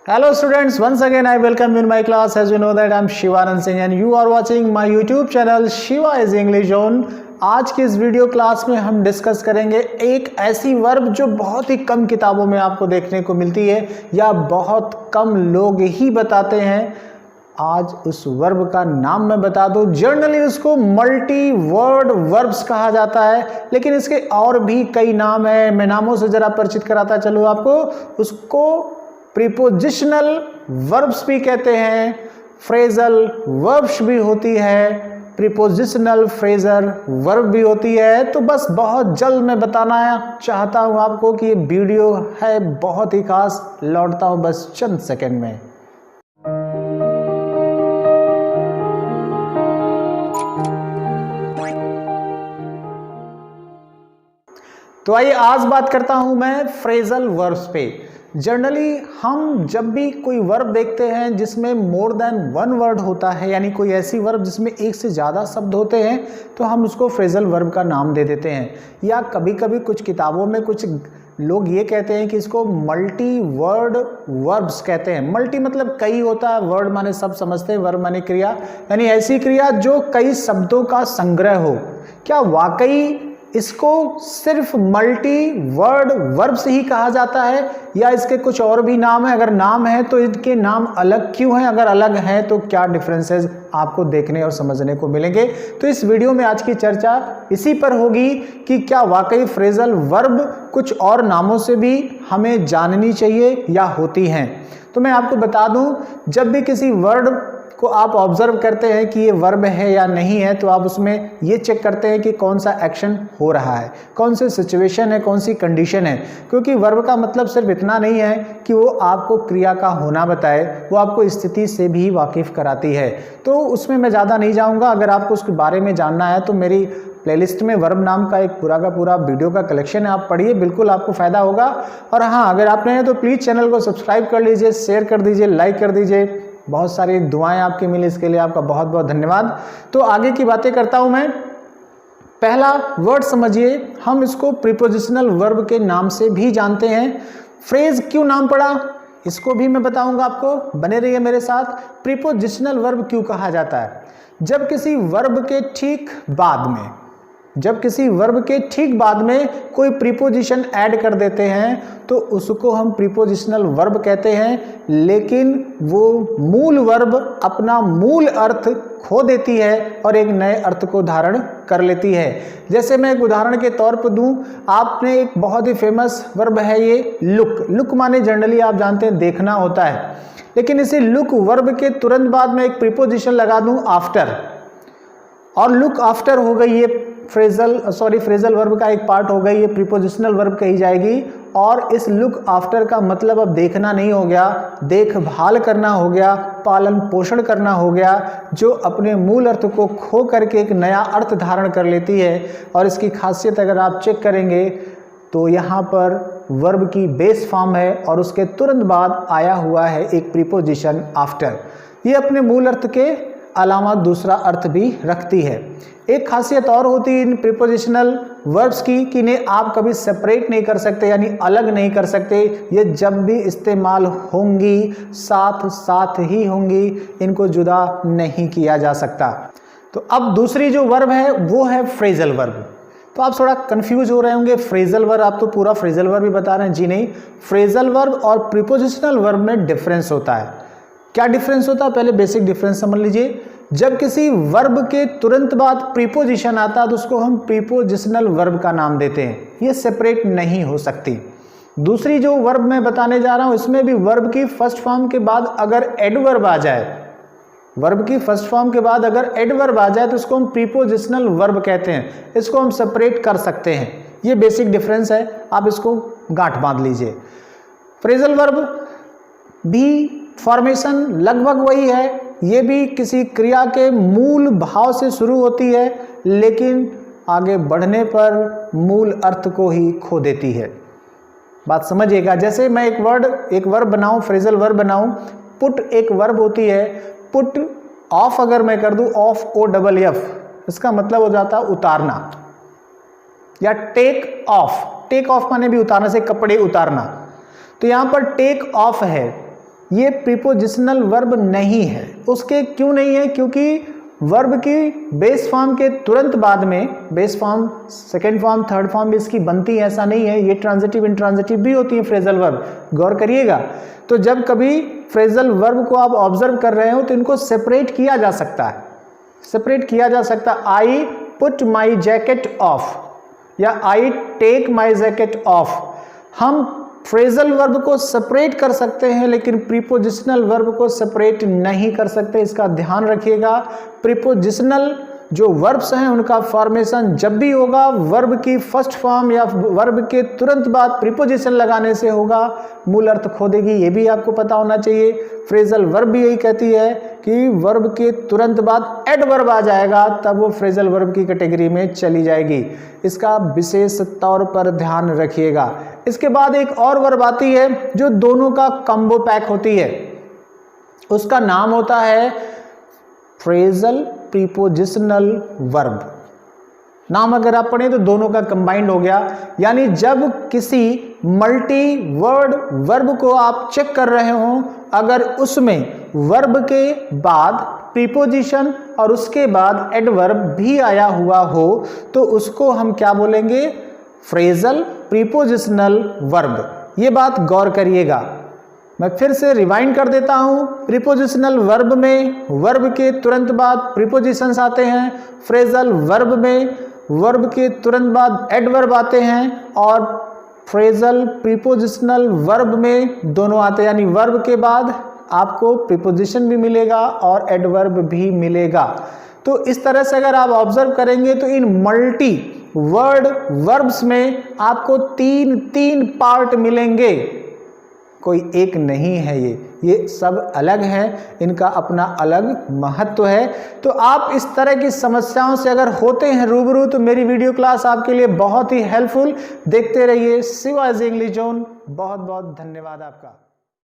Hello students, once again I welcome you in my class. As you know that I am Shivanand Singh and you are watching my YouTube channel Shiva is English Zone. आज की इस video class में हम discuss करेंगे एक ऐसी verb जो बहुत ही कम किताबों में आपको देखने को मिलती है या बहुत कम लोग ही बताते हैं। आज उस वर्ब का नाम मैं बता दूं। जनरली उसको मल्टी वर्ड वर्ब्स कहा जाता है, लेकिन इसके और भी कई नाम हैं। मैं नामों से जरा परिचित कराता चलूँ आपको। उसको प्रीपोजिशनल वर्ब्स भी कहते हैं, फ्रेजल वर्ब्स भी होती है, प्रीपोजिशनल फ्रेजर वर्ब भी होती है। तो बस बहुत जल्द मैं बताना चाहता हूं आपको कि ये वीडियो है बहुत ही खास। लौटता हूं बस चंद सेकंड में। तो आइए आज बात करता हूं मैं फ्रेजल वर्ब्स पे। जनरली हम जब भी कोई वर्ब देखते हैं जिसमें मोर देन वन वर्ड होता है, यानी कोई ऐसी वर्ब जिसमें एक से ज़्यादा शब्द होते हैं, तो हम उसको फ्रेजल वर्ब का नाम दे देते हैं। या कभी कभी कुछ किताबों में कुछ लोग ये कहते हैं कि इसको मल्टी वर्ड वर्ब्स कहते हैं। मल्टी मतलब कई होता है, वर्ड माने सब समझते हैं, वर्ब माने क्रिया, यानी ऐसी क्रिया जो कई शब्दों का संग्रह हो। क्या वाकई इसको सिर्फ मल्टी वर्ड वर्ब्स ही कहा जाता है या इसके कुछ और भी नाम है? अगर नाम है तो इनके नाम अलग क्यों हैं? अगर अलग हैं तो क्या डिफरेंसेस आपको देखने और समझने को मिलेंगे? तो इस वीडियो में आज की चर्चा इसी पर होगी कि क्या वाकई फ्रेजल वर्ब कुछ और नामों से भी हमें जाननी चाहिए या होती हैं। तो मैं आपको बता दूं, जब भी किसी वर्ड को आप ऑब्जर्व करते हैं कि ये वर्ब है या नहीं है, तो आप उसमें ये चेक करते हैं कि कौन सा एक्शन हो रहा है, कौन सी सिचुएशन है, कौन सी कंडीशन है। क्योंकि वर्ब का मतलब सिर्फ इतना नहीं है कि वो आपको क्रिया का होना बताए, वो आपको स्थिति से भी वाकिफ कराती है। तो उसमें मैं ज़्यादा नहीं जाऊँगा। अगर आपको उसके बारे में जानना है तो मेरी प्लेलिस्ट में वर्ब नाम का एक पूरा का पूरा वीडियो का कलेक्शन है, आप पढ़िए, बिल्कुल आपको फ़ायदा होगा। और हाँ, अगर आपने है तो प्लीज़ चैनल को सब्सक्राइब कर लीजिए, शेयर कर दीजिए, लाइक कर दीजिए। बहुत सारी दुआएं आपकी मिली, इसके लिए आपका बहुत बहुत धन्यवाद। तो आगे की बातें करता हूं मैं। पहला वर्ड समझिए, हम इसको प्रीपोजिशनल वर्ब के नाम से भी जानते हैं। फ्रेज क्यों नाम पड़ा इसको भी मैं बताऊंगा आपको, बने रहिए मेरे साथ। प्रीपोजिशनल वर्ब क्यों कहा जाता है? जब किसी वर्ब के ठीक बाद में कोई प्रीपोजिशन ऐड कर देते हैं तो उसको हम प्रीपोजिशनल वर्ब कहते हैं, लेकिन वो मूल वर्ब अपना मूल अर्थ खो देती है और एक नए अर्थ को धारण कर लेती है। जैसे मैं एक उदाहरण के तौर पर दूं, आपने एक बहुत ही फेमस वर्ब है ये लुक। लुक माने जनरली आप जानते हैं देखना होता है, लेकिन इसी लुक वर्ब के तुरंत बाद में एक प्रीपोजिशन लगा दूं आफ्टर, और लुक आफ्टर हो गई ये फ्रेजल वर्ब का एक पार्ट हो गई, ये प्रीपोजिशनल वर्ब कही जाएगी। और इस लुक आफ्टर का मतलब अब देखना नहीं हो गया, देखभाल करना हो गया, पालन पोषण करना हो गया, जो अपने मूल अर्थ को खो करके एक नया अर्थ धारण कर लेती है। और इसकी खासियत अगर आप चेक करेंगे तो यहाँ पर वर्ब की बेस फॉर्म है और उसके तुरंत बाद आया हुआ है एक प्रीपोजिशन आफ्टर। ये अपने मूल अर्थ के अलावा दूसरा अर्थ भी रखती है। एक खासियत और होती है इन प्रीपोजिशनल वर्ब्स की कि इन्हें आप कभी सेपरेट नहीं कर सकते, यानी अलग नहीं कर सकते। ये जब भी इस्तेमाल होंगी साथ साथ ही होंगी, इनको जुदा नहीं किया जा सकता। तो अब दूसरी जो वर्ब है वो है फ्रेजल वर्ब। तो आप थोड़ा कंफ्यूज हो रहे होंगे, फ्रेजल वर्ब, आप तो पूरा फ्रेजल वर्ब ही बता रहे हैं। जी नहीं, फ्रेजल वर्ब और प्रीपोजिशनल वर्ब में डिफरेंस होता है। क्या डिफरेंस होता है? पहले बेसिक डिफरेंस समझ लीजिए। जब किसी वर्ब के तुरंत बाद प्रीपोजिशन आता है तो उसको हम प्रीपोजिशनल वर्ब का नाम देते हैं, ये सेपरेट नहीं हो सकती। दूसरी जो वर्ब मैं बताने जा रहा हूं, इसमें भी वर्ब की फर्स्ट फॉर्म के बाद अगर एडवर्ब आ जाए, तो उसको हम प्रीपोजिशनल वर्ब कहते हैं, इसको हम सेपरेट कर सकते हैं। ये बेसिक डिफरेंस है, आप इसको गांठ बांध लीजिए। फ्रेजल वर्ब भी फॉर्मेशन लगभग वही है, ये भी किसी क्रिया के मूल भाव से शुरू होती है, लेकिन आगे बढ़ने पर मूल अर्थ को ही खो देती है। बात समझिएगा। जैसे मैं एक वर्ब बनाऊं, फ्रेजल वर्ब बनाऊं, पुट एक वर्ब होती है। पुट ऑफ अगर मैं कर दूं, ऑफ OFF, इसका मतलब हो जाता है उतारना। या टेक ऑफ माने भी उतारना, से कपड़े उतारना। तो यहां पर टेक ऑफ है ये प्रीपोजिशनल वर्ब नहीं है। उसके क्यों नहीं है? क्योंकि वर्ब की बेस फॉर्म के तुरंत बाद में, base form, second form, third form भी इसकी बनती है, ऐसा नहीं है। ये ट्रांजिटिव इंट्रांजिटिव भी होती है फ्रेजल वर्ब, गौर करिएगा। तो जब कभी फ्रेजल वर्ब को आप ऑब्जर्व कर रहे हो तो इनको सेपरेट किया जा सकता है, सेपरेट किया जा सकता है। I put my jacket off या I take my jacket off, हम फ्रेजल वर्ब को सेपरेट कर सकते हैं लेकिन प्रीपोजिशनल वर्ब को सेपरेट नहीं कर सकते, इसका ध्यान रखिएगा। प्रीपोजिशनल जो वर्ब्स हैं उनका फॉर्मेशन जब भी होगा वर्ब की फर्स्ट फॉर्म या वर्ब के तुरंत बाद प्रीपोजिशन लगाने से होगा, मूल अर्थ खो देगी, ये भी आपको पता होना चाहिए। फ्रेजल वर्ब भी यही कहती है कि वर्ब के तुरंत बाद एडवर्ब आ जाएगा तब वो फ्रेजल वर्ब की कैटेगरी में चली जाएगी, इसका विशेष तौर पर ध्यान रखिएगा। इसके बाद एक और वर्ब आती है जो दोनों का कॉम्बो पैक होती है, उसका नाम होता है फ्रेजल प्रीपोजिशनल वर्ब। नाम अगर आप पढ़ें तो दोनों का कंबाइंड हो गया, यानी जब किसी मल्टी वर्ड वर्ब को आप चेक कर रहे हो, अगर उसमें वर्ब के बाद प्रीपोजिशन और उसके बाद एडवर्ब भी आया हुआ हो तो उसको हम क्या बोलेंगे? Phrasal prepositional verb. ये बात गौर करिएगा। मैं फिर से रिवाइंड कर देता हूं। प्रीपोजिशनल वर्ब में वर्ब के तुरंत बाद प्रीपोजिशंस आते हैं, फ्रेजल वर्ब में वर्ब के तुरंत बाद एडवर्ब आते हैं, और फ्रेजल प्रीपोजिशनल वर्ब में दोनों आते हैं, यानी वर्ब के बाद आपको प्रीपोजिशन भी मिलेगा और एडवर्ब भी मिलेगा। तो इस तरह से अगर आप ऑब्जर्व करेंगे तो इन मल्टी वर्ड वर्ब्स में आपको तीन पार्ट मिलेंगे, कोई एक नहीं है। ये सब अलग हैं, इनका अपना अलग महत्व है। तो आप इस तरह की समस्याओं से अगर होते हैं रूबरू तो मेरी वीडियो क्लास आपके लिए बहुत ही हेल्पफुल। देखते रहिए शिवाजी इंग्लिश जोन। बहुत बहुत धन्यवाद आपका।